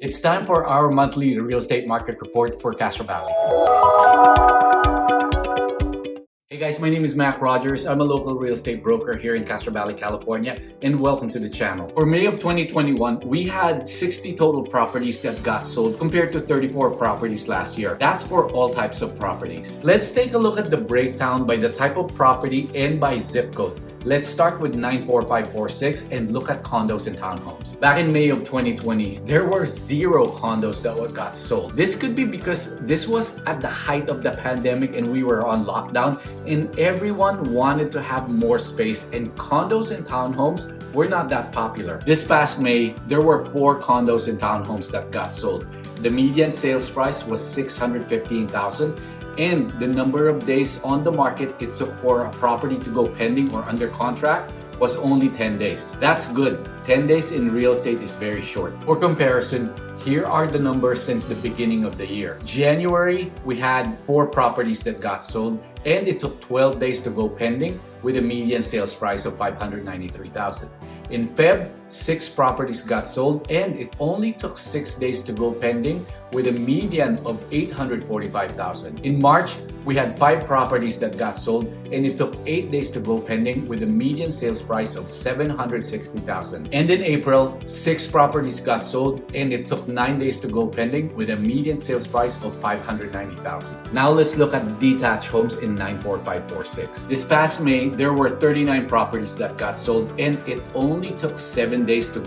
It's time for our monthly real estate market report for Castro Valley. Hey guys, my name is Mac Rogers. I'm a local real estate broker here in Castro Valley, California, and welcome to the channel. For May of 2021, we had 60 total properties that got sold compared to 34 properties last year. That's for all types of properties. Let's take a look at the breakdown by the type of property and by zip code. Let's start with 94546 and look at condos and townhomes. Back in May of 2020, there were 0 condos that got sold. This could be because this was at the height of the pandemic and we were on lockdown and everyone wanted to have more space, and condos and townhomes were not that popular. This past May, there were 4 condos and townhomes that got sold. The median sales price was $615,000. And the number of days on the market it took for a property to go pending or under contract was only 10 days. That's good. 10 days in real estate is very short. For comparison, here are the numbers since the beginning of the year. January, we had 4 properties that got sold and it took 12 days to go pending with a median sales price of $593,000. In Feb, 6 properties got sold and it only took 6 days to go pending with a median of $845,000. In March, we had 5 properties that got sold and it took 8 days to go pending with a median sales price of $760,000. And in April, 6 properties got sold and it took 9 days to go pending with a median sales price of $590,000. Now let's look at detached homes in 94546. This past May, there were 39 properties that got sold and it only took 7 days to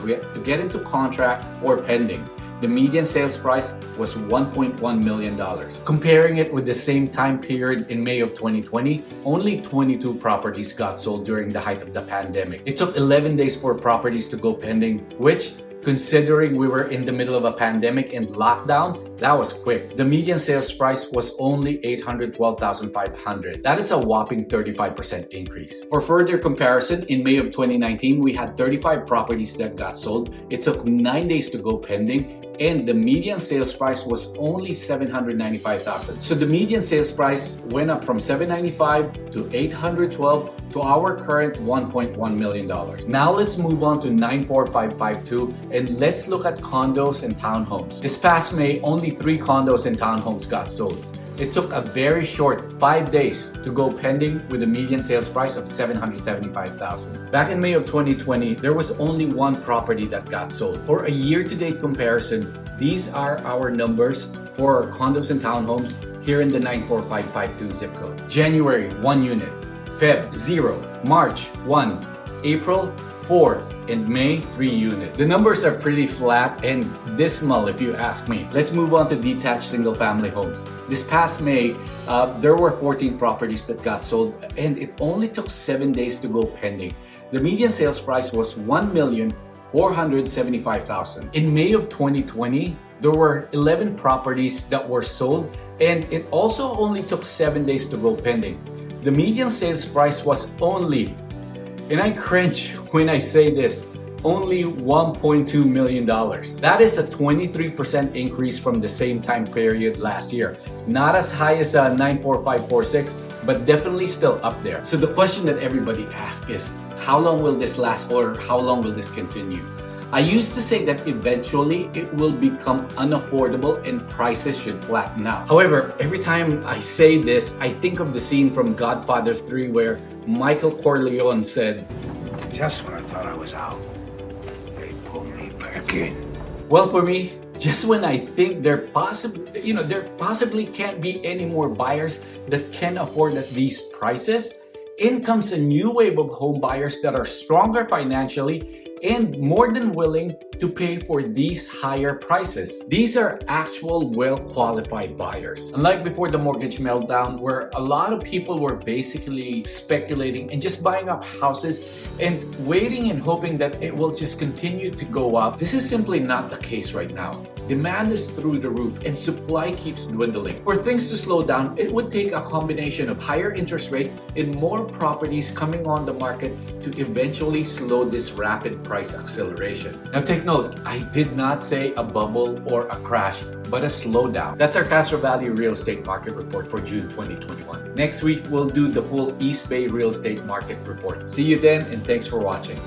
get into contract or pending. The median sales price was $1.1 million. Comparing it with the same time period in May of 2020, only 22 properties got sold during the height of the pandemic. It took 11 days for properties to go pending, which, considering we were in the middle of a pandemic and lockdown, that was quick. The median sales price was only $812,500. That is a whopping 35% increase. For further comparison, in May of 2019, we had 35 properties that got sold. It took 9 days to go pending, and the median sales price was only $795,000. So the median sales price went up from $795,000 to $812,000 to our current $1.1 million. Now let's move on to 94552 and let's look at condos and townhomes. This past May, only 3 condos and townhomes got sold. It took a very short 5 days to go pending with a median sales price of $775,000. Back in May of 2020, there was only 1 property that got sold. For a year-to-date comparison, these are our numbers for condos and townhomes here in the 94552 zip code. January, 1 unit. Feb, 0. March, 1. April, 4. And May, 3 units. The numbers are pretty flat and dismal if you ask me. Let's move on to detached single-family homes. This past May, there were 14 properties that got sold and it only took 7 days to go pending. The median sales price was $1,475,000. In May of 2020, there were 11 properties that were sold and it also only took 7 days to go pending. The median sales price was only, and I cringe when I say this, only $1.2 million. That is a 23% increase from the same time period last year. Not as high as 94546, but definitely still up there. So the question that everybody asks is, how long will this last or how long will this continue? I used to say that eventually it will become unaffordable and prices should flatten out. However, every time I say this, I think of the scene from Godfather 3 where Michael Corleone said, "Just when I thought I was out, they pulled me back in." Well, for me, just when I think there possibly can't be any more buyers that can afford at these prices, in comes a new wave of home buyers that are stronger financially and more than willing to pay for these higher prices. These are actual well-qualified buyers. Unlike before the mortgage meltdown, where a lot of people were basically speculating and just buying up houses and waiting and hoping that it will just continue to go up, this is simply not the case right now. Demand is through the roof and supply keeps dwindling. For things to slow down, it would take a combination of higher interest rates and more properties coming on the market to eventually slow this rapid price acceleration. Now take note, I did not say a bubble or a crash, but a slowdown. That's our Castro Valley real estate market report for June 2021. Next week, we'll do the full East Bay real estate market report. See you then, and thanks for watching.